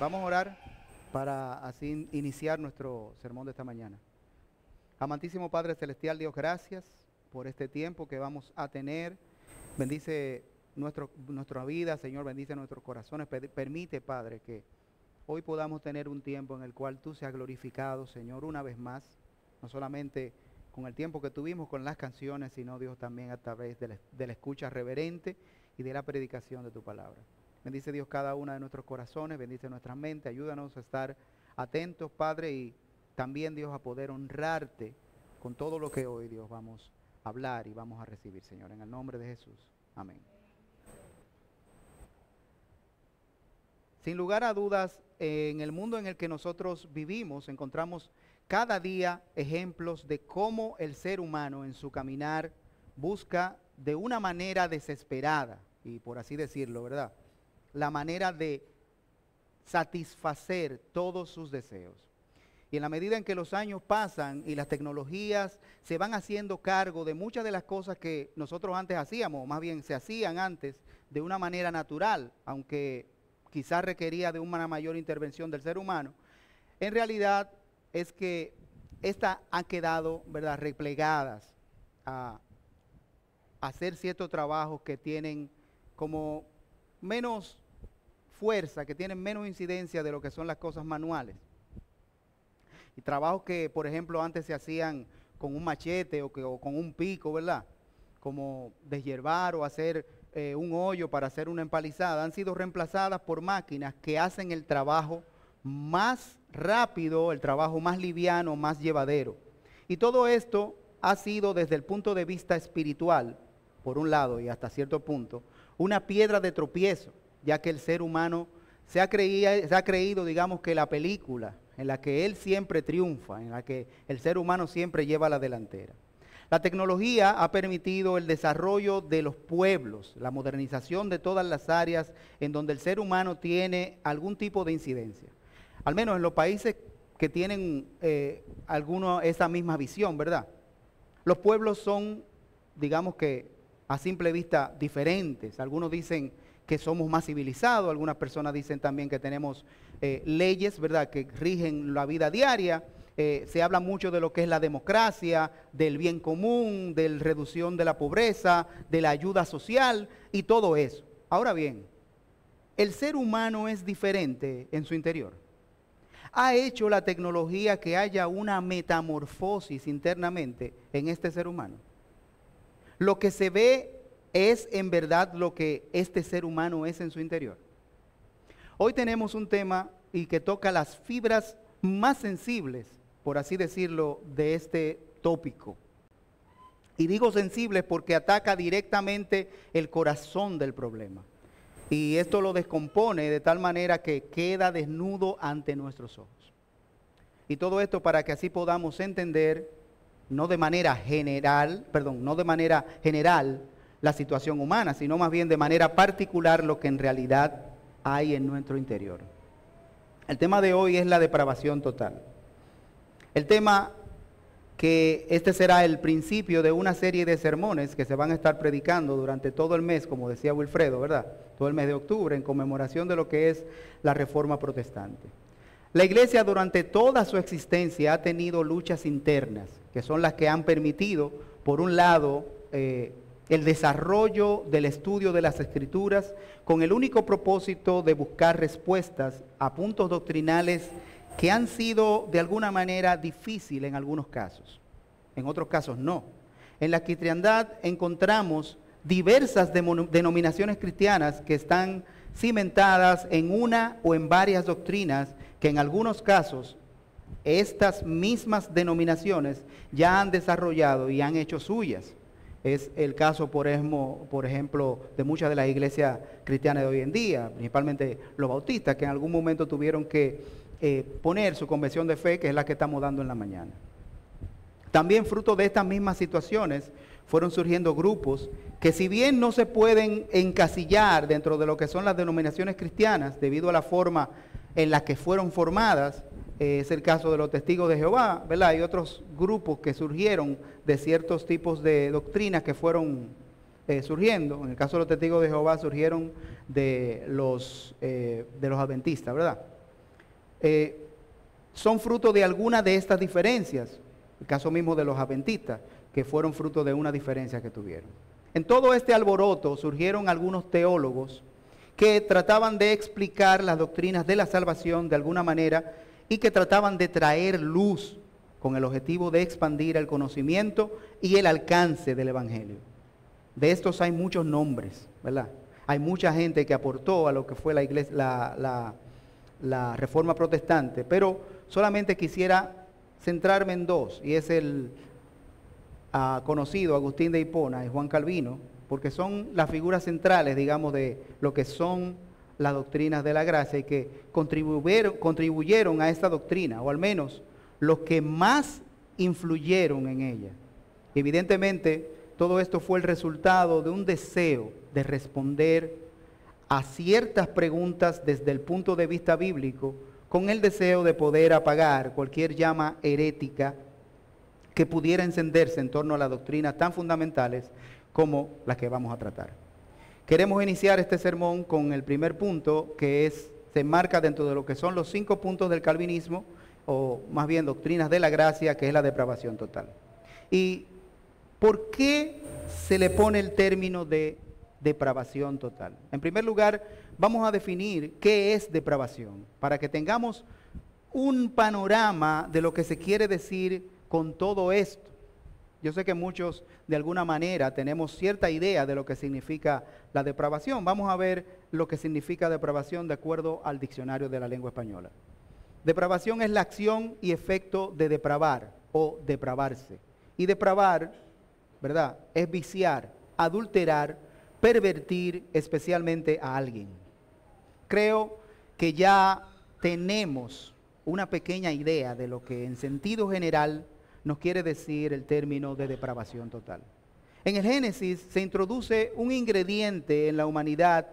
Vamos a orar para así iniciar nuestro sermón de esta mañana. Amantísimo Padre Celestial, Dios, gracias por este tiempo que vamos a tener. Bendice nuestra vida, Señor, bendice nuestros corazones. Permite, Padre, que hoy podamos tener un tiempo en el cual tú seas glorificado, Señor, una vez más. No solamente con el tiempo que tuvimos con las canciones, sino, Dios, también a través de la escucha reverente y de la predicación de tu palabra. Bendice, Dios, cada uno de nuestros corazones, bendice nuestra mente, ayúdanos a estar atentos, Padre, y también, Dios, a poder honrarte con todo lo que hoy, Dios, vamos a hablar y vamos a recibir, Señor, en el nombre de Jesús. Amén. Sin lugar a dudas, en el mundo en el que nosotros vivimos, encontramos cada día ejemplos de cómo el ser humano en su caminar busca de una manera desesperada, y por así decirlo, ¿verdad?, la manera de satisfacer todos sus deseos. Y en la medida en que los años pasan y las tecnologías se van haciendo cargo de muchas de las cosas que nosotros antes hacíamos, o más bien se hacían antes de una manera natural, aunque quizás requería de una mayor intervención del ser humano, en realidad es que estas han quedado, ¿verdad?, replegadas a hacer ciertos trabajos que tienen como menos fuerza, que tienen menos incidencia de lo que son las cosas manuales. Y trabajos que, por ejemplo, antes se hacían con un machete o con un pico, ¿verdad?, como deshiervar o hacer un hoyo para hacer una empalizada, han sido reemplazadas por máquinas que hacen el trabajo más rápido, el trabajo más liviano, más llevadero. Y todo esto ha sido desde el punto de vista espiritual, por un lado y hasta cierto punto, una piedra de tropiezo, ya que el ser humano se ha creído, digamos, que la película en la que él siempre triunfa, en la que el ser humano siempre lleva la delantera. La tecnología ha permitido el desarrollo de los pueblos, la modernización de todas las áreas en donde el ser humano tiene algún tipo de incidencia. Al menos en los países que tienen esa misma visión, ¿verdad? Los pueblos son, digamos que a simple vista, diferentes. Algunos dicen que somos más civilizados, algunas personas dicen también que tenemos leyes, ¿verdad?, que rigen la vida diaria. Se habla mucho de lo que es la democracia, del bien común, de la reducción de la pobreza, de la ayuda social y todo eso. Ahora bien, el ser humano es diferente en su interior. ¿Ha hecho la tecnología que haya una metamorfosis internamente en este ser humano? Lo que se ve es en verdad lo que este ser humano es en su interior. Hoy tenemos un tema y que toca las fibras más sensibles, por así decirlo, de este tópico. Y digo sensibles porque ataca directamente el corazón del problema. Y esto lo descompone de tal manera que queda desnudo ante nuestros ojos. Y todo esto para que así podamos entender, no de manera general la situación humana, sino más bien de manera particular lo que en realidad hay en nuestro interior. El tema de hoy es la depravación total. El tema que este será el principio de una serie de sermones que se van a estar predicando durante todo el mes, como decía Wilfredo, ¿verdad?, todo el mes de octubre, en conmemoración de lo que es la Reforma Protestante. La Iglesia durante toda su existencia ha tenido luchas internas, que son las que han permitido, por un lado, el desarrollo del estudio de las Escrituras con el único propósito de buscar respuestas a puntos doctrinales que han sido de alguna manera difíciles en algunos casos, en otros casos no. En la cristiandad encontramos diversas denominaciones cristianas que están cimentadas en una o en varias doctrinas que en algunos casos estas mismas denominaciones ya han desarrollado y han hecho suyas. Es el caso, por ejemplo, de muchas de las iglesias cristianas de hoy en día, principalmente los bautistas, que en algún momento tuvieron que poner su confesión de fe, que es la que estamos dando en la mañana. También fruto de estas mismas situaciones fueron surgiendo grupos que, si bien no se pueden encasillar dentro de lo que son las denominaciones cristianas debido a la forma en la que fueron formadas, es el caso de los Testigos de Jehová, ¿verdad? Hay otros grupos que surgieron de ciertos tipos de doctrinas que fueron surgiendo. En el caso de los Testigos de Jehová surgieron de los adventistas, ¿verdad? son fruto de alguna de estas diferencias. El caso mismo de los adventistas, que fueron fruto de una diferencia que tuvieron. En todo este alboroto surgieron algunos teólogos que trataban de explicar las doctrinas de la salvación de alguna manera y que trataban de traer luz con el objetivo de expandir el conocimiento y el alcance del Evangelio. De estos hay muchos nombres, ¿verdad? Hay mucha gente que aportó a lo que fue la iglesia, la Reforma Protestante, pero solamente quisiera centrarme en dos, y es el conocido Agustín de Hipona y Juan Calvino, porque son las figuras centrales, digamos, de lo que son las doctrinas de la gracia y que contribuyeron a esta doctrina, o al menos los que más influyeron en ella. Evidentemente, todo esto fue el resultado de un deseo de responder a ciertas preguntas desde el punto de vista bíblico, con el deseo de poder apagar cualquier llama herética que pudiera encenderse en torno a las doctrinas tan fundamentales como las que vamos a tratar. Queremos iniciar este sermón con el primer punto, que se enmarca dentro de lo que son los 5 puntos del calvinismo, o más bien doctrinas de la gracia, que es la depravación total. ¿Y por qué se le pone el término de depravación total? En primer lugar, vamos a definir qué es depravación, para que tengamos un panorama de lo que se quiere decir con todo esto. Yo sé que muchos de alguna manera tenemos cierta idea de lo que significa la depravación. Vamos a ver lo que significa depravación de acuerdo al diccionario de la lengua española. Depravación es la acción y efecto de depravar o depravarse. Y depravar, ¿verdad?, es viciar, adulterar, pervertir especialmente a alguien. Creo que ya tenemos una pequeña idea de lo que en sentido general nos quiere decir el término de depravación total. En el Génesis se introduce un ingrediente en la humanidad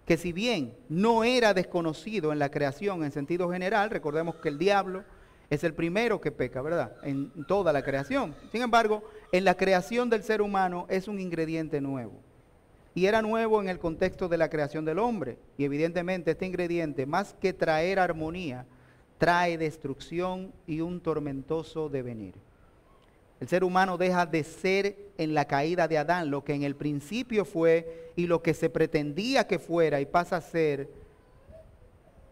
que, si bien no era desconocido en la creación en sentido general, recordemos que el diablo es el primero que peca, ¿verdad?, en toda la creación. Sin embargo, en la creación del ser humano es un ingrediente nuevo. Y era nuevo en el contexto de la creación del hombre. Y evidentemente este ingrediente, más que traer armonía, trae destrucción y un tormentoso devenir. El ser humano deja de ser en la caída de Adán lo que en el principio fue y lo que se pretendía que fuera, y pasa a ser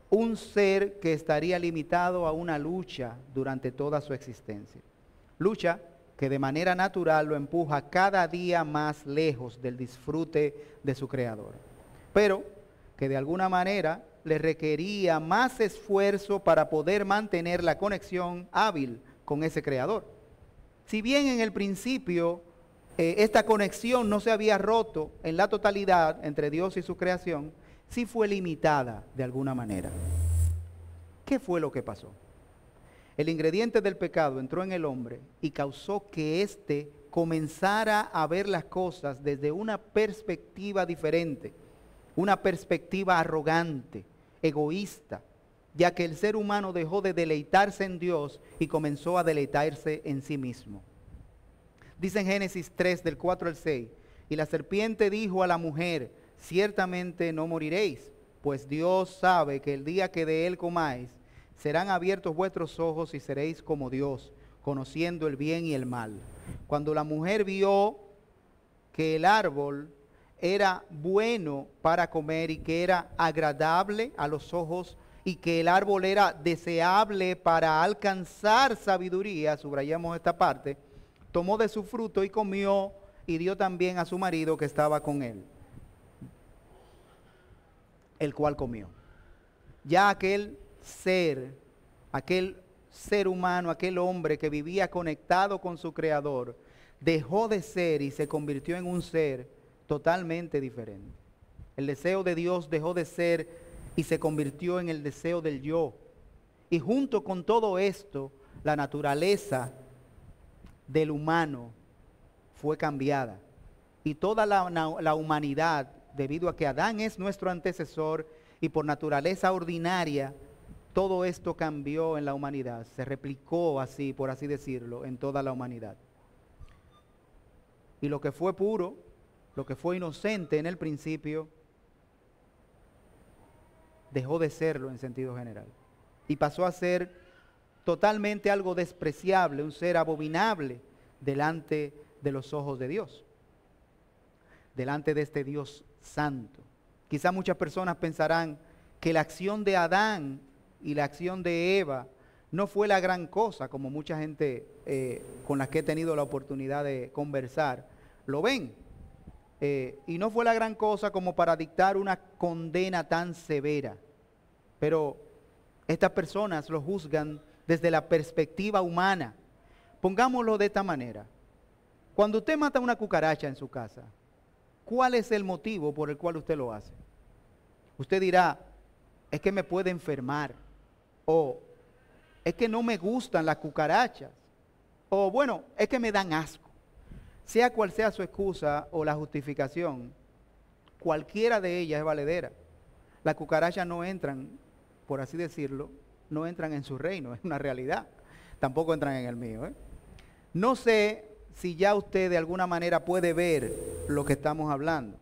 un ser que estaría limitado a una lucha durante toda su existencia. Lucha que de manera natural lo empuja cada día más lejos del disfrute de su creador, pero que de alguna manera le requería más esfuerzo para poder mantener la conexión hábil con ese creador. Si bien en el principio esta conexión no se había roto en la totalidad entre Dios y su creación, sí fue limitada de alguna manera. ¿Qué fue lo que pasó? El ingrediente del pecado entró en el hombre y causó que éste comenzara a ver las cosas desde una perspectiva diferente, una perspectiva arrogante, egoísta, ya que el ser humano dejó de deleitarse en Dios y comenzó a deleitarse en sí mismo. Dice en Génesis 3, del 4 al 6, y la serpiente dijo a la mujer: ciertamente no moriréis, pues Dios sabe que el día que de él comáis, serán abiertos vuestros ojos y seréis como Dios, conociendo el bien y el mal. Cuando la mujer vio que el árbol era bueno para comer y que era agradable a los ojos y que el árbol era deseable para alcanzar sabiduría, subrayamos esta parte, tomó de su fruto y comió y dio también a su marido que estaba con él, el cual comió. Ya aquel ser humano, aquel hombre que vivía conectado con su creador, dejó de ser y se convirtió en un ser totalmente diferente. El deseo de Dios dejó de ser y se convirtió en el deseo del yo. Y junto con todo esto, la naturaleza del humano fue cambiada. Y toda la humanidad, debido a que Adán es nuestro antecesor y por naturaleza ordinaria, todo esto cambió en la humanidad. Se replicó así, por así decirlo, en toda la humanidad. Y lo que fue puro, lo que fue inocente en el principio, dejó de serlo en sentido general. y pasó a ser totalmente algo despreciable, un ser abominable delante de los ojos de Dios, delante de este Dios santo. Quizá muchas personas pensarán que la acción de Adán y la acción de Eva no fue la gran cosa, como mucha gente con la que he tenido la oportunidad de conversar lo ven. Y no fue la gran cosa como para dictar una condena tan severa. Pero estas personas lo juzgan desde la perspectiva humana. Pongámoslo de esta manera. Cuando usted mata una cucaracha en su casa, ¿cuál es el motivo por el cual usted lo hace? Usted dirá, es que me puede enfermar, o es que no me gustan las cucarachas, o bueno, es que me dan asco. Sea cual sea su excusa o la justificación, cualquiera de ellas es valedera. Las cucarachas no entran, por así decirlo, no entran en su reino, es una realidad. Tampoco entran en el mío. No sé si ya usted de alguna manera puede ver lo que estamos hablando.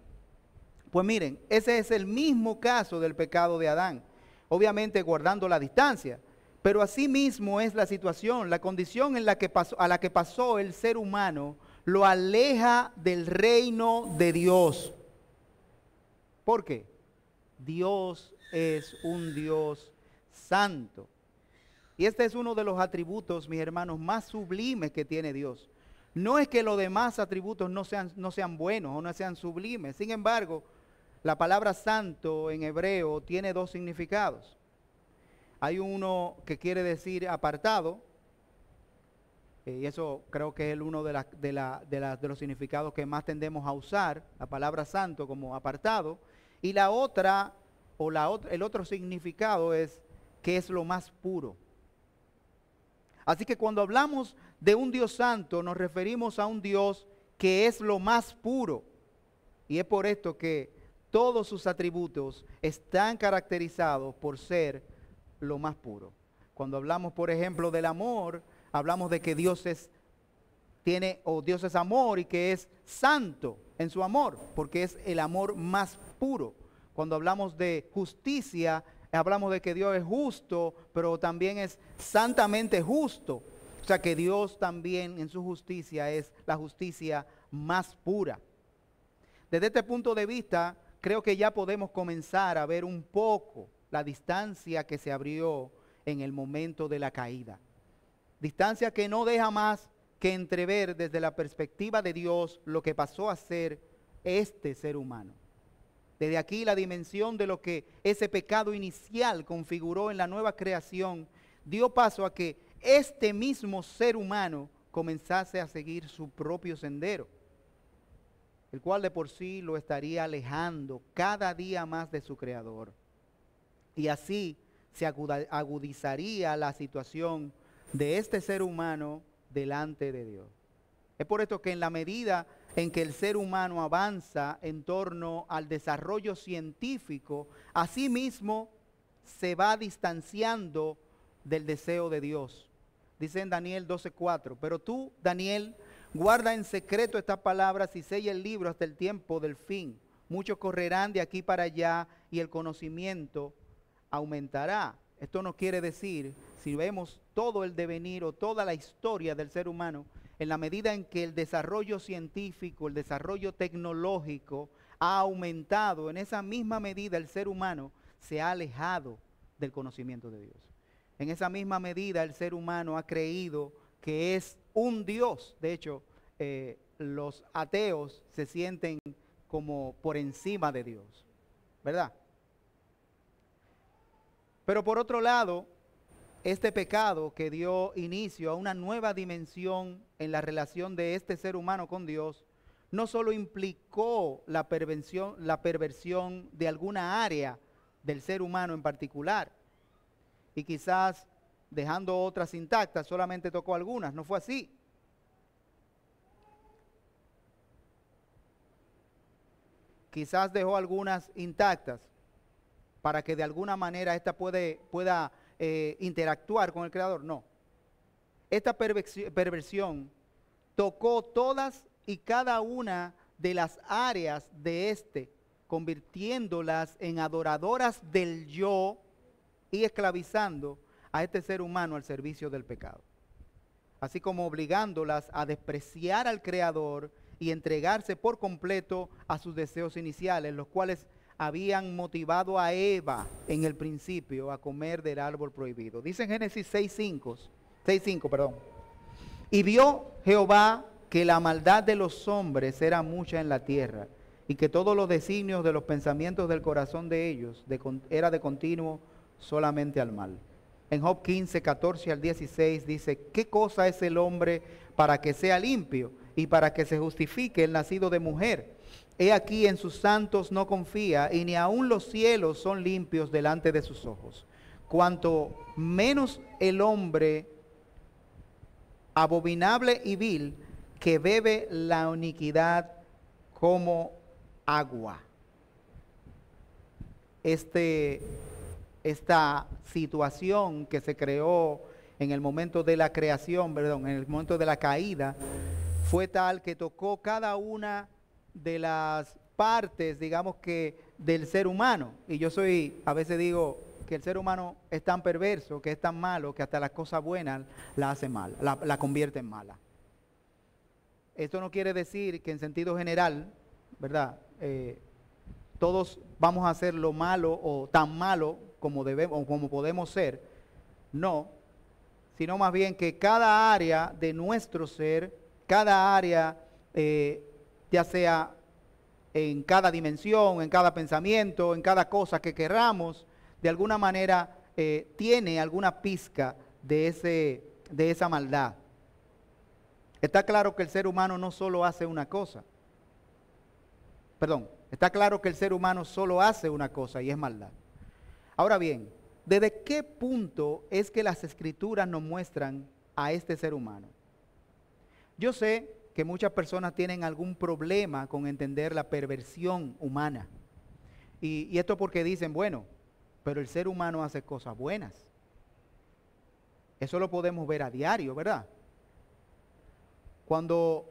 Pues miren, ese es el mismo caso del pecado de Adán, obviamente guardando la distancia, pero así mismo es la situación, la condición en la que pasó, a la que pasó el ser humano, lo aleja del reino de Dios. ¿Por qué? Dios es un Dios santo. Y este es uno de los atributos, mis hermanos, más sublimes que tiene Dios. No es que los demás atributos no sean buenos o no sean sublimes. Sin embargo, la palabra santo en hebreo tiene dos significados. Hay uno que quiere decir apartado, y eso creo que es uno de los significados que más tendemos a usar, la palabra santo como apartado. Y la otra, el otro significado es que es lo más puro. Así que cuando hablamos de un Dios santo, nos referimos a un Dios que es lo más puro. Y es por esto que todos sus atributos están caracterizados por ser lo más puro. Cuando hablamos, por ejemplo, del amor, hablamos de que Dios es amor y que es santo en su amor, porque es el amor más puro. Cuando hablamos de justicia, hablamos de que Dios es justo, pero también es santamente justo. O sea que Dios también en su justicia es la justicia más pura. Desde este punto de vista, creo que ya podemos comenzar a ver un poco la distancia que se abrió en el momento de la caída. Distancia que no deja más que entrever desde la perspectiva de Dios lo que pasó a ser este ser humano. Desde aquí la dimensión de lo que ese pecado inicial configuró en la nueva creación dio paso a que este mismo ser humano comenzase a seguir su propio sendero, el cual de por sí lo estaría alejando cada día más de su Creador. Y así se agudizaría la situación de este ser humano delante de Dios. Es por esto que en la medida en que el ser humano avanza en torno al desarrollo científico, asimismo se va distanciando del deseo de Dios. Dice en Daniel 12:4, pero tú, Daniel, guarda en secreto estas palabras y sella el libro hasta el tiempo del fin. Muchos correrán de aquí para allá y el conocimiento aumentará. Esto no quiere decir, si vemos todo el devenir o toda la historia del ser humano, en la medida en que el desarrollo científico, el desarrollo tecnológico ha aumentado, en esa misma medida el ser humano se ha alejado del conocimiento de Dios. En esa misma medida el ser humano ha creído que es un Dios. De hecho, los ateos se sienten como por encima de Dios, ¿verdad? Pero por otro lado, este pecado que dio inicio a una nueva dimensión en la relación de este ser humano con Dios, no solo implicó la perversión de alguna área del ser humano en particular, y quizás dejando otras intactas, solamente tocó algunas, no fue así. Quizás dejó algunas intactas para que de alguna manera esta pueda interactuar con el Creador. No. Esta perversión tocó todas y cada una de las áreas de convirtiéndolas en adoradoras del yo y esclavizando a este ser humano al servicio del pecado, así como obligándolas a despreciar al Creador y entregarse por completo a sus deseos iniciales, los cuales habían motivado a Eva en el principio a comer del árbol prohibido. Dice en Génesis 6:5, perdón. Y vio Jehová que la maldad de los hombres era mucha en la tierra, y que todos los designios de los pensamientos del corazón de ellos era de continuo solamente al mal. En Job 15:14-16 dice, ¿qué cosa es el hombre para que sea limpio y para que se justifique el nacido de mujer? He aquí en sus santos no confía, y ni aun los cielos son limpios delante de sus ojos. Cuanto menos el hombre abominable y vil, que bebe la iniquidad como agua. Esta situación que se creó en el momento de la creación, en el momento de la caída, fue tal que tocó cada una de las partes, digamos que, del ser humano. Y a veces digo que el ser humano es tan perverso, que es tan malo, que hasta las cosas buenas la hace mal, la convierte en mala. Esto no quiere decir que en sentido general, ¿verdad? Todos vamos a hacer lo malo o tan malo como debemos o como podemos ser. No, sino más bien que cada área de nuestro ser, cada área, ya sea en cada dimensión, en cada pensamiento, en cada cosa que querramos, de alguna manera tiene alguna pizca de esa maldad. Está claro que el ser humano no solo hace una cosa. Está claro que el ser humano solo hace una cosa y es maldad. Ahora bien, ¿desde qué punto es que las Escrituras nos muestran a este ser humano? Yo sé que muchas personas tienen algún problema con entender la perversión humana. Y esto porque dicen, bueno, pero el ser humano hace cosas buenas. Eso lo podemos ver a diario, ¿verdad? Cuando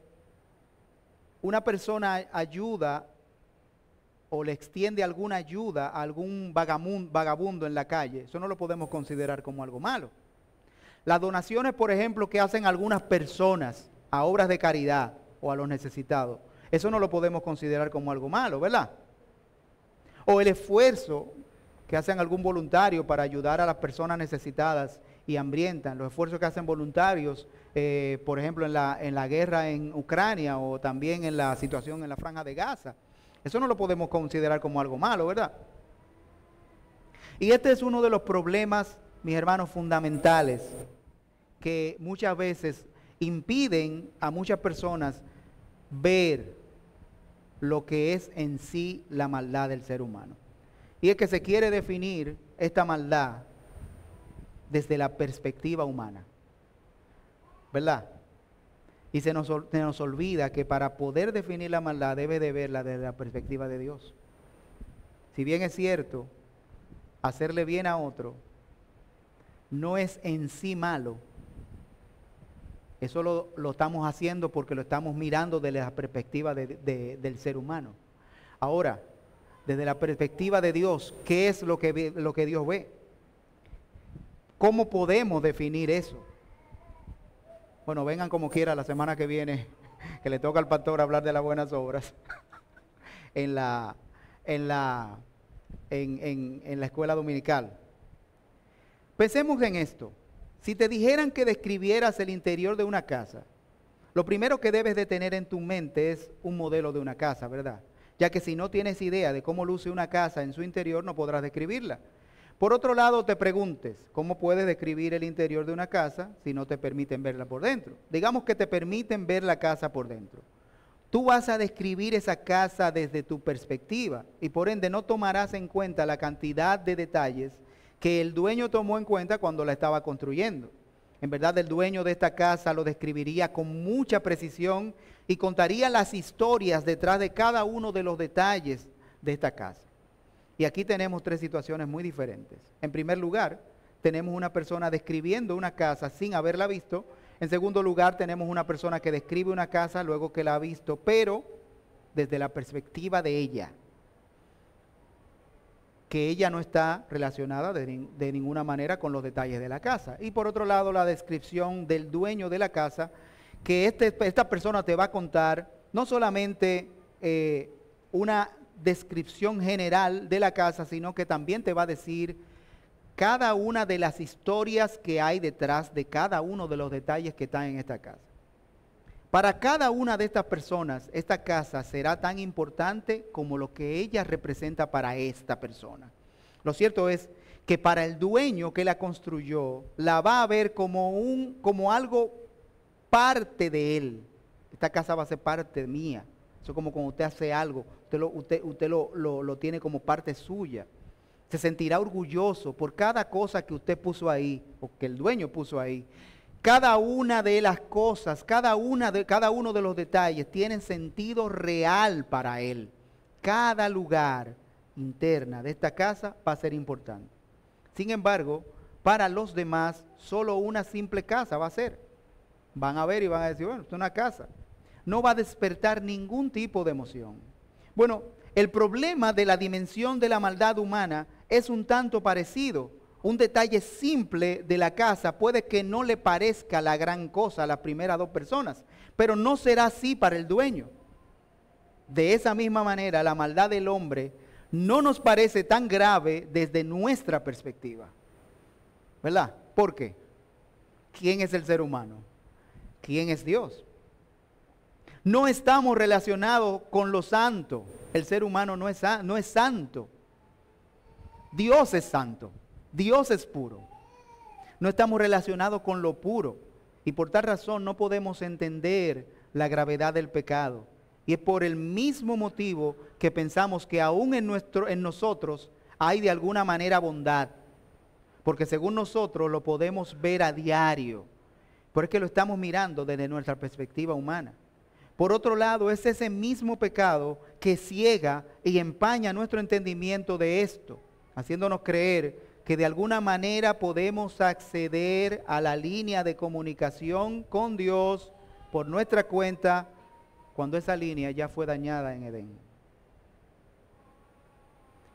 una persona ayuda o le extiende alguna ayuda a algún vagabundo en la calle, eso no lo podemos considerar como algo malo. Las donaciones, por ejemplo, que hacen algunas personas a obras de caridad o a los necesitados, eso no lo podemos considerar como algo malo, ¿verdad? O el esfuerzo que hacen algún voluntario para ayudar a las personas necesitadas y hambrientas, los esfuerzos que hacen voluntarios, por ejemplo, en la guerra en Ucrania o también en la situación en la Franja de Gaza. Eso no lo podemos considerar como algo malo, ¿verdad? Y este es uno de los problemas, mis hermanos, fundamentales, que muchas veces impiden a muchas personas ver lo que es en sí la maldad del ser humano. Y es que se quiere definir esta maldad desde la perspectiva humana, ¿verdad? Y se nos olvida que para poder definir la maldad debe de verla desde la perspectiva de Dios. Si bien es cierto, hacerle bien a otro no es en sí malo. Eso lo estamos haciendo porque lo estamos mirando desde la perspectiva del ser humano. Ahora, desde la perspectiva de Dios, ¿qué es lo que Dios ve? ¿Cómo podemos definir eso? Bueno, vengan como quiera la semana que viene, que le toca al pastor hablar de las buenas obras en la escuela dominical. Pensemos en esto. Si te dijeran que describieras el interior de una casa, lo primero que debes de tener en tu mente es un modelo de una casa, ¿verdad? Ya que si no tienes idea de cómo luce una casa en su interior, no podrás describirla. Por otro lado, te preguntes, ¿cómo puedes describir el interior de una casa si no te permiten verla por dentro? Digamos que te permiten ver la casa por dentro. Tú vas a describir esa casa desde tu perspectiva y por ende no tomarás en cuenta la cantidad de detalles que el dueño tomó en cuenta cuando la estaba construyendo. En verdad, el dueño de esta casa lo describiría con mucha precisión y contaría las historias detrás de cada uno de los detalles de esta casa. Y aquí tenemos tres situaciones muy diferentes. En primer lugar, tenemos una persona describiendo una casa sin haberla visto. En segundo lugar, tenemos una persona que describe una casa luego que la ha visto, pero desde la perspectiva de ella. que ella no está relacionada de ninguna manera con los detalles de la casa. Y por otro lado, la descripción del dueño de la casa, que esta persona te va a contar no solamente una descripción general de la casa, sino que también te va a decir cada una de las historias que hay detrás de cada uno de los detalles que están en esta casa. Para cada una de estas personas, esta casa será tan importante como lo que ella representa para esta persona. Lo cierto es que para el dueño que la construyó, la va a ver como algo parte de él. Esta casa va a ser parte mía. Eso es como cuando usted hace algo, usted lo tiene como parte suya. Se sentirá orgulloso por cada cosa que usted puso ahí, o que el dueño puso ahí. Cada una de las cosas, cada uno de los detalles tienen sentido real para él. Cada lugar interna de esta casa va a ser importante. Sin embargo, para los demás, solo una simple casa va a ser. Van a ver y van a decir, bueno, esto es una casa. No va a despertar ningún tipo de emoción. Bueno, el problema de la dimensión de la maldad humana es un tanto parecido. Un detalle simple de la casa puede que no le parezca la gran cosa a las primeras dos personas, pero no será así para el dueño. De esa misma manera, la maldad del hombre no nos parece tan grave desde nuestra perspectiva. ¿Verdad? ¿Por qué? ¿Quién es el ser humano? ¿Quién es Dios? No estamos relacionados con lo santo. El ser humano no es santo. Dios es santo. Dios es puro. No estamos relacionados con lo puro y por tal razón no podemos entender la gravedad del pecado. Y es por el mismo motivo que pensamos que aún en nosotros hay de alguna manera bondad. Porque según nosotros lo podemos ver a diario. Pero es que lo estamos mirando desde nuestra perspectiva humana. Por otro lado, es ese mismo pecado que ciega y empaña nuestro entendimiento de esto, haciéndonos creer que de alguna manera podemos acceder a la línea de comunicación con Dios por nuestra cuenta cuando esa línea ya fue dañada en Edén.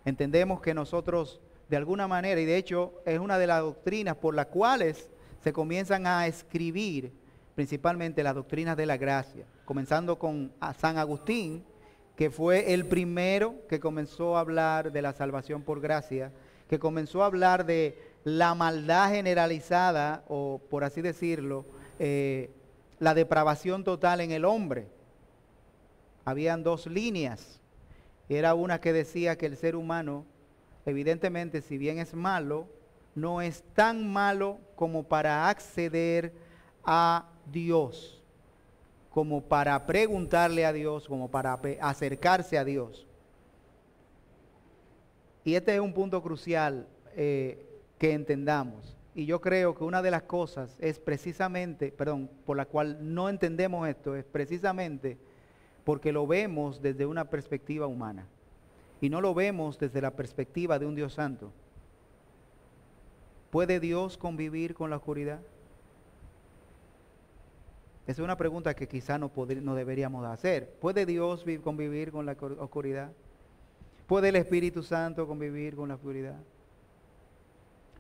Entendemos que nosotros de alguna manera, y de hecho es una de las doctrinas por las cuales se comienzan a escribir principalmente las doctrinas de la gracia, comenzando con San Agustín, que fue el primero que comenzó a hablar de la salvación por gracia, que comenzó a hablar de la maldad generalizada, o por así decirlo, la depravación total en el hombre. Habían dos líneas. Era una que decía que el ser humano, evidentemente, si bien es malo, no es tan malo como para acceder a Dios, como para preguntarle a Dios, como para acercarse a Dios. Y este es un punto crucial que entendamos. Y yo creo que una de las cosas es precisamente, por la cual no entendemos esto, es precisamente porque lo vemos desde una perspectiva humana. Y no lo vemos desde la perspectiva de un Dios santo. ¿Puede Dios convivir con la oscuridad? Esa es una pregunta que quizá no deberíamos hacer. ¿Puede Dios convivir con la oscuridad? ¿Puede el Espíritu Santo convivir con la oscuridad?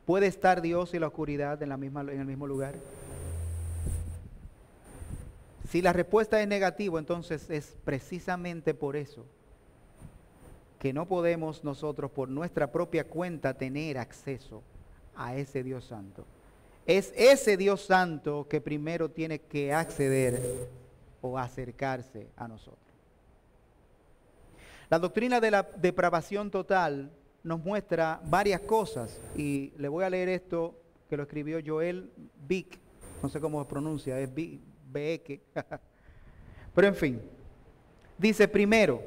¿Puede estar Dios y la oscuridad en el mismo lugar? Si la respuesta es negativa, entonces es precisamente por eso que no podemos nosotros por nuestra propia cuenta tener acceso a ese Dios Santo. Es ese Dios Santo que primero tiene que acceder o acercarse a nosotros. La doctrina de la depravación total nos muestra varias cosas y le voy a leer esto que lo escribió Joel Bick, no sé cómo se pronuncia, es Beeke, pero en fin, dice primero,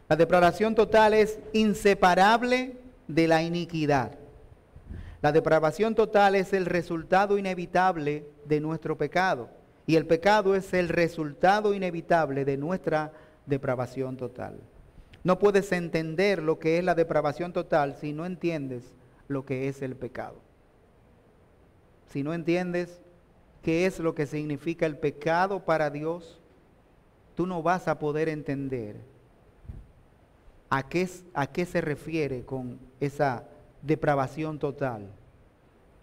la depravación total es inseparable de la iniquidad. La depravación total es el resultado inevitable de nuestro pecado y el pecado es el resultado inevitable de nuestra depravación total. No puedes entender lo que es la depravación total si no entiendes lo que es el pecado. Si no entiendes qué es lo que significa el pecado para Dios, tú no vas a poder entender a qué se refiere con esa depravación total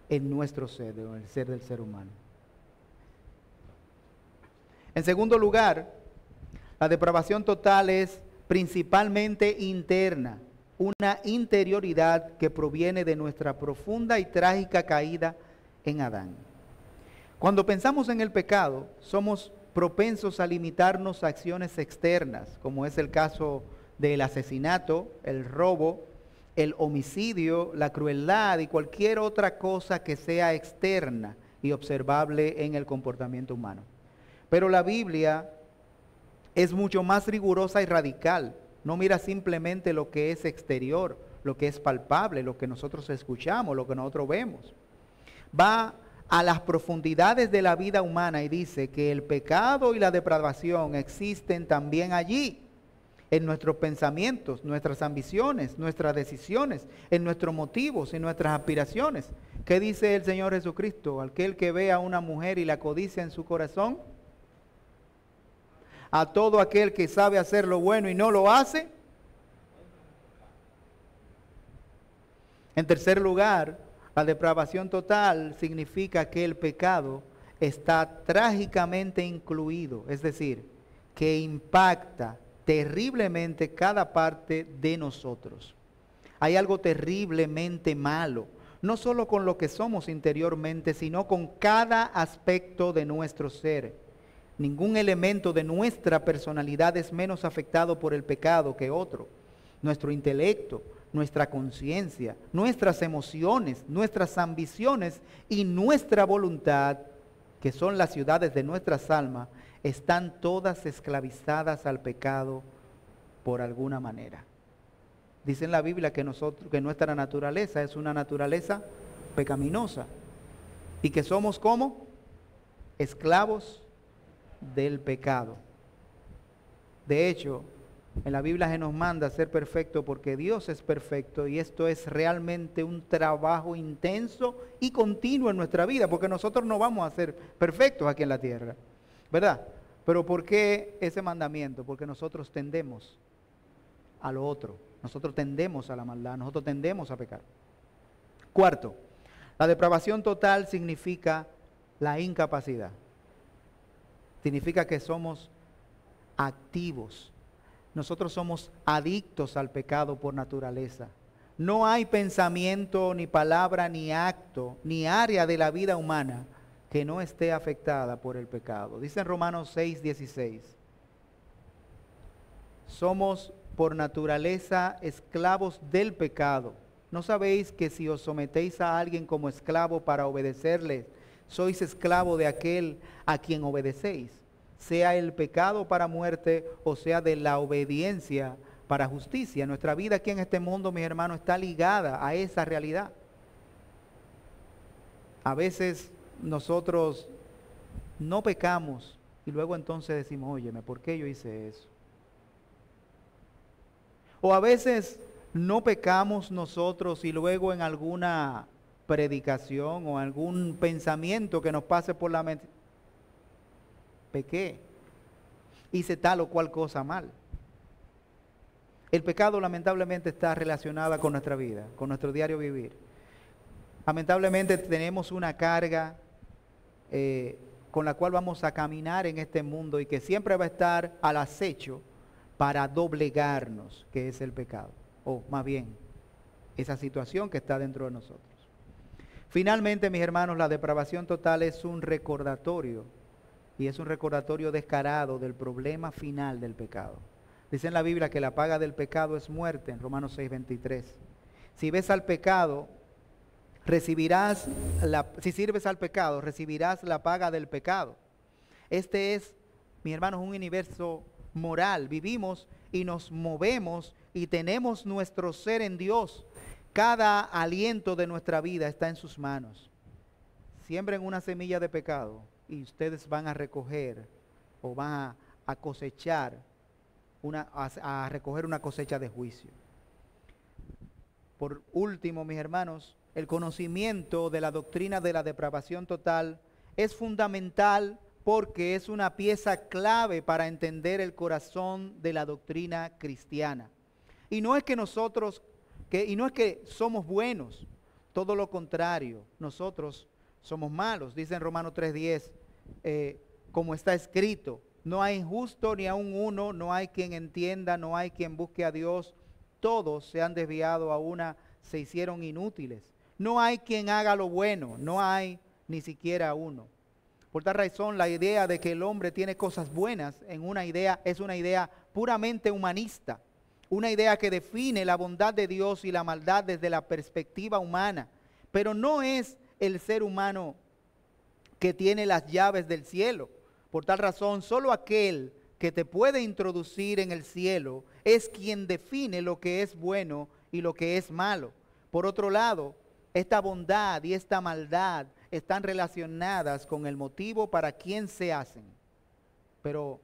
en nuestro ser, en el ser del ser humano. En segundo lugar, la depravación total es principalmente interna, una interioridad que proviene de nuestra profunda y trágica caída en Adán. Cuando pensamos en el pecado, somos propensos a limitarnos a acciones externas, como es el caso del asesinato, el robo, el homicidio, la crueldad y cualquier otra cosa que sea externa y observable en el comportamiento humano. Pero la Biblia es mucho más rigurosa y radical. No mira simplemente lo que es exterior, lo que es palpable, lo que nosotros escuchamos, lo que nosotros vemos. Va a las profundidades de la vida humana y dice que el pecado y la depravación existen también allí, en nuestros pensamientos, nuestras ambiciones, nuestras decisiones, en nuestros motivos y nuestras aspiraciones. ¿Qué dice el Señor Jesucristo? Aquel que ve a una mujer y la codicia en su corazón, a todo aquel que sabe hacer lo bueno y no lo hace. En tercer lugar, la depravación total significa que el pecado está trágicamente incluido, es decir, que impacta terriblemente cada parte de nosotros. Hay algo terriblemente malo, no solo con lo que somos interiormente, sino con cada aspecto de nuestro ser. Ningún elemento de nuestra personalidad es menos afectado por el pecado que otro. Nuestro intelecto, nuestra conciencia, nuestras emociones, nuestras ambiciones y nuestra voluntad, que son las ciudades de nuestras almas, están todas esclavizadas al pecado por alguna manera. Dice en la Biblia que nuestra naturaleza es una naturaleza pecaminosa y que somos como esclavos del pecado. De hecho, en la Biblia se nos manda a ser perfecto porque Dios es perfecto y esto es realmente un trabajo intenso y continuo en nuestra vida, porque nosotros no vamos a ser perfectos aquí en la tierra, ¿verdad? Pero ¿por qué ese mandamiento? Porque nosotros tendemos a lo otro, nosotros tendemos a la maldad, nosotros tendemos a pecar. Cuarto, la depravación total significa la incapacidad. Significa que somos activos. Nosotros somos adictos al pecado por naturaleza. No hay pensamiento, ni palabra, ni acto, ni área de la vida humana que no esté afectada por el pecado. Dice en Romanos 6:16. Somos por naturaleza esclavos del pecado. ¿No sabéis que si os sometéis a alguien como esclavo para obedecerle, sois esclavo de aquel a quien obedecéis? Sea el pecado para muerte o sea de la obediencia para justicia. Nuestra vida aquí en este mundo, mis hermanos, está ligada a esa realidad. A veces nosotros no pecamos y luego entonces decimos, óyeme, ¿por qué yo hice eso? O a veces no pecamos nosotros y luego en alguna predicación o algún pensamiento que nos pase por la mente, pequé, hice tal o cual cosa mal. El pecado lamentablemente está relacionado con nuestra vida, con nuestro diario vivir. Lamentablemente tenemos una carga con la cual vamos a caminar en este mundo y que siempre va a estar al acecho para doblegarnos, que es el pecado, o más bien, esa situación que está dentro de nosotros. Finalmente, mis hermanos, la depravación total es un recordatorio, y es un recordatorio descarado del problema final del pecado. Dice en la Biblia que la paga del pecado es muerte, en Romanos 6:23. Si ves al pecado, si sirves al pecado, recibirás la paga del pecado. Este es, mis hermanos, un universo moral. Vivimos y nos movemos y tenemos nuestro ser en Dios. Cada aliento de nuestra vida está en sus manos. Siembren una semilla de pecado y ustedes van a recoger o van a cosechar a recoger una cosecha de juicio. Por último, mis hermanos, el conocimiento de la doctrina de la depravación total es fundamental porque es una pieza clave para entender el corazón de la doctrina cristiana. Y no es que y no es que somos buenos, todo lo contrario, nosotros somos malos. Dice en Romanos 3:10, como está escrito, no hay justo ni aun uno, no hay quien entienda, no hay quien busque a Dios. Todos se han desviado a una, se hicieron inútiles. No hay quien haga lo bueno, no hay ni siquiera uno. Por tal razón, la idea de que el hombre tiene cosas buenas es una idea puramente humanista. Una idea que define la bondad de Dios y la maldad desde la perspectiva humana. Pero no es el ser humano que tiene las llaves del cielo. Por tal razón, solo aquel que te puede introducir en el cielo es quien define lo que es bueno y lo que es malo. Por otro lado, esta bondad y esta maldad están relacionadas con el motivo para quien se hacen. Pero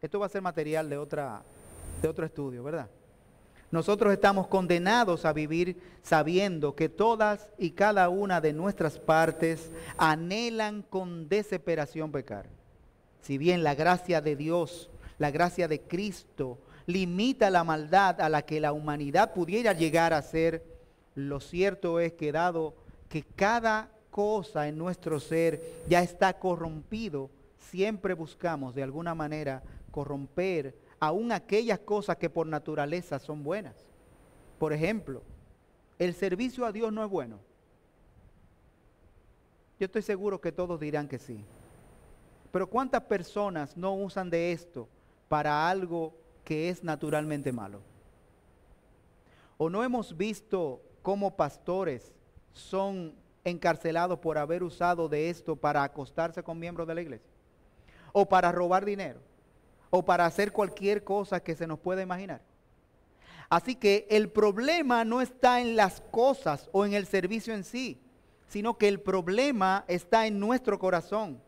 esto va a ser material de otro estudio, ¿verdad? Nosotros estamos condenados a vivir sabiendo que todas y cada una de nuestras partes anhelan con desesperación pecar. Si bien la gracia de Dios, la gracia de Cristo, limita la maldad a la que la humanidad pudiera llegar a ser, lo cierto es que dado que cada cosa en nuestro ser ya está corrompido, siempre buscamos de alguna manera corromper aún aquellas cosas que por naturaleza son buenas. Por ejemplo, el servicio a Dios no es bueno. Yo estoy seguro que todos dirán que sí. Pero ¿cuántas personas no usan de esto para algo que es naturalmente malo? ¿O no hemos visto cómo pastores son encarcelados por haber usado de esto para acostarse con miembros de la iglesia? ¿O para robar dinero? ¿O para hacer cualquier cosa que se nos pueda imaginar? Así que el problema no está en las cosas o en el servicio en sí, sino que el problema está en nuestro corazón.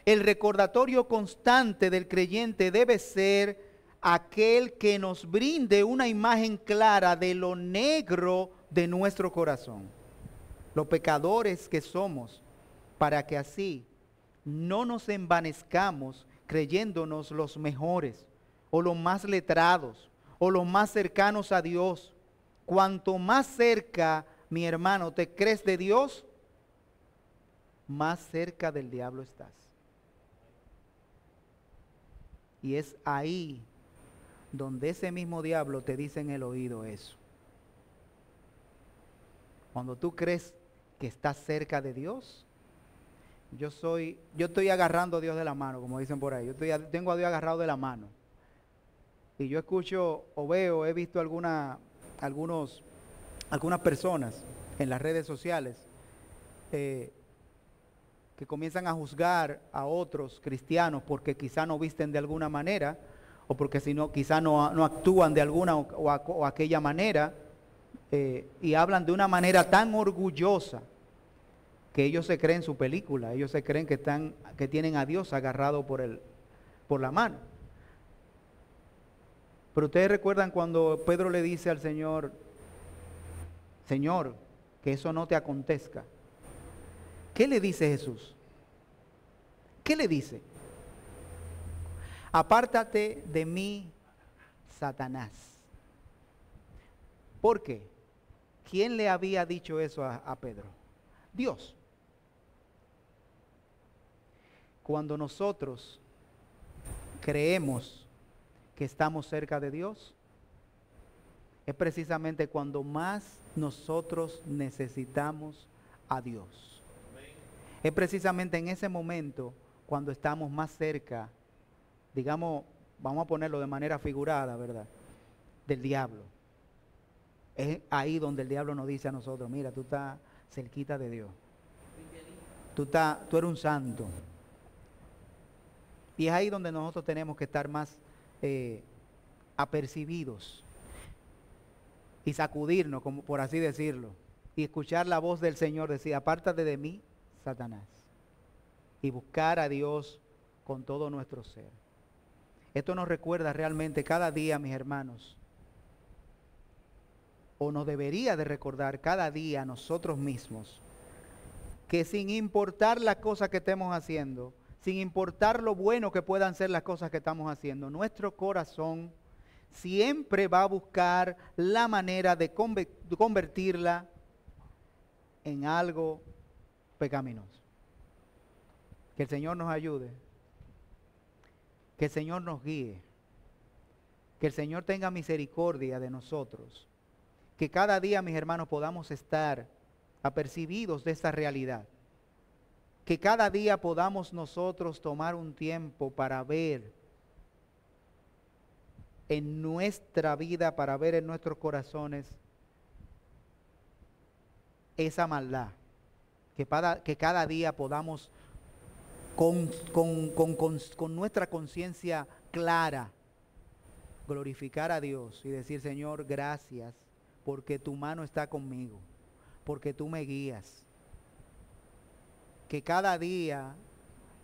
El recordatorio constante del creyente debe ser aquel que nos brinde una imagen clara de lo negro de nuestro corazón, los pecadores que somos, para que así no nos envanezcamos creyéndonos los mejores o los más letrados o los más cercanos a Dios. Cuanto más cerca, mi hermano, te crees de Dios, más cerca del diablo estás. Y es ahí donde ese mismo diablo te dice en el oído eso. Cuando tú crees que estás cerca de Dios, yo estoy agarrando a Dios de la mano, como dicen por ahí. Tengo a Dios agarrado de la mano. Y yo escucho o veo, he visto algunas personas en las redes sociales que comienzan a juzgar a otros cristianos porque quizá no visten de alguna manera, o porque quizá no actúan de alguna o aquella manera, y hablan de una manera tan orgullosa que ellos se creen su película, ellos se creen que tienen a Dios agarrado por la mano. Pero ustedes recuerdan cuando Pedro le dice al Señor, Señor, que eso no te acontezca. ¿Qué le dice Jesús? ¿Qué le dice? Apártate de mí, Satanás. ¿Por qué? ¿Quién le había dicho eso a Pedro? Dios. Cuando nosotros creemos que estamos cerca de Dios, es precisamente cuando más nosotros necesitamos a Dios. Es precisamente en ese momento cuando estamos más cerca, digamos, vamos a ponerlo de manera figurada, ¿verdad?, del diablo. Es ahí donde el diablo nos dice a nosotros, mira, tú estás cerquita de Dios. Tú eres un santo. Y es ahí donde nosotros tenemos que estar más apercibidos y sacudirnos, como por así decirlo, y escuchar la voz del Señor decir, apártate de mí, Satanás, y buscar a Dios con todo nuestro ser. Esto nos recuerda realmente cada día, mis hermanos, o nos debería de recordar cada día a nosotros mismos, que sin importar las cosas que estemos haciendo, sin importar lo bueno que puedan ser las cosas que estamos haciendo, nuestro corazón siempre va a buscar la manera de convertirla en algo pecaminoso. Que el Señor nos ayude, que el Señor nos guíe, que el Señor tenga misericordia de nosotros, que cada día, mis hermanos, podamos estar apercibidos de esta realidad, que cada día podamos nosotros tomar un tiempo para ver en nuestra vida, para ver en nuestros corazones esa maldad, que cada día podamos con nuestra conciencia clara glorificar a Dios y decir: Señor, gracias porque tu mano está conmigo, porque tú me guías. Que cada día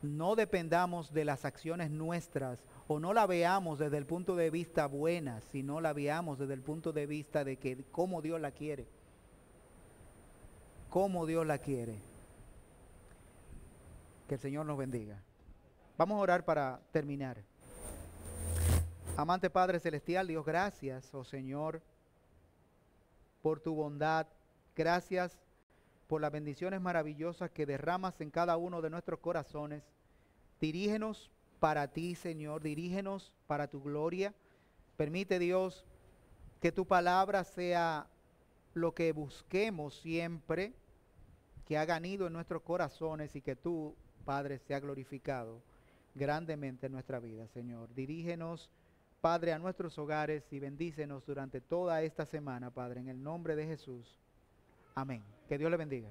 no dependamos de las acciones nuestras o no la veamos desde el punto de vista buena, sino la veamos desde el punto de vista de que cómo Dios la quiere. Cómo Dios la quiere. Que el Señor nos bendiga. Vamos a orar para terminar. Amante Padre Celestial, Dios, gracias, oh Señor, por tu bondad. Gracias por las bendiciones maravillosas que derramas en cada uno de nuestros corazones. Dirígenos para ti, Señor, dirígenos para tu gloria. Permite, Dios, que tu palabra sea lo que busquemos siempre, que haga nido en nuestros corazones y que tú, Padre, sea glorificado grandemente en nuestra vida, Señor. Dirígenos, Padre, a nuestros hogares y bendícenos durante toda esta semana, Padre, en el nombre de Jesús. Amén. Que Dios le bendiga.